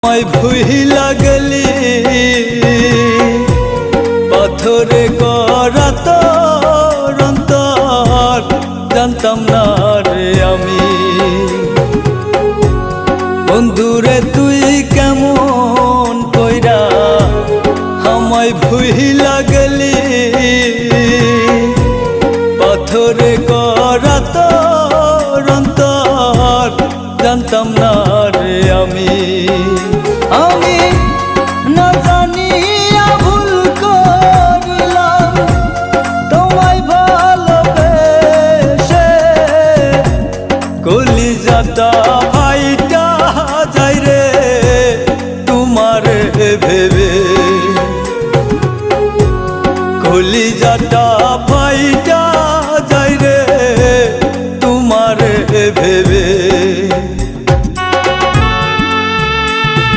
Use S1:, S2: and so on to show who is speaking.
S1: আমায় ভুইলা গেলি পাথরে গড়া তোর অন্তর, জানতাম না রে আমি। বন্ধুরে তুই কেমন কইরা আমায় ভুইলা গেলি পাথরে গড়া তোর অন্তর, জানতাম না রে আমি। আমি না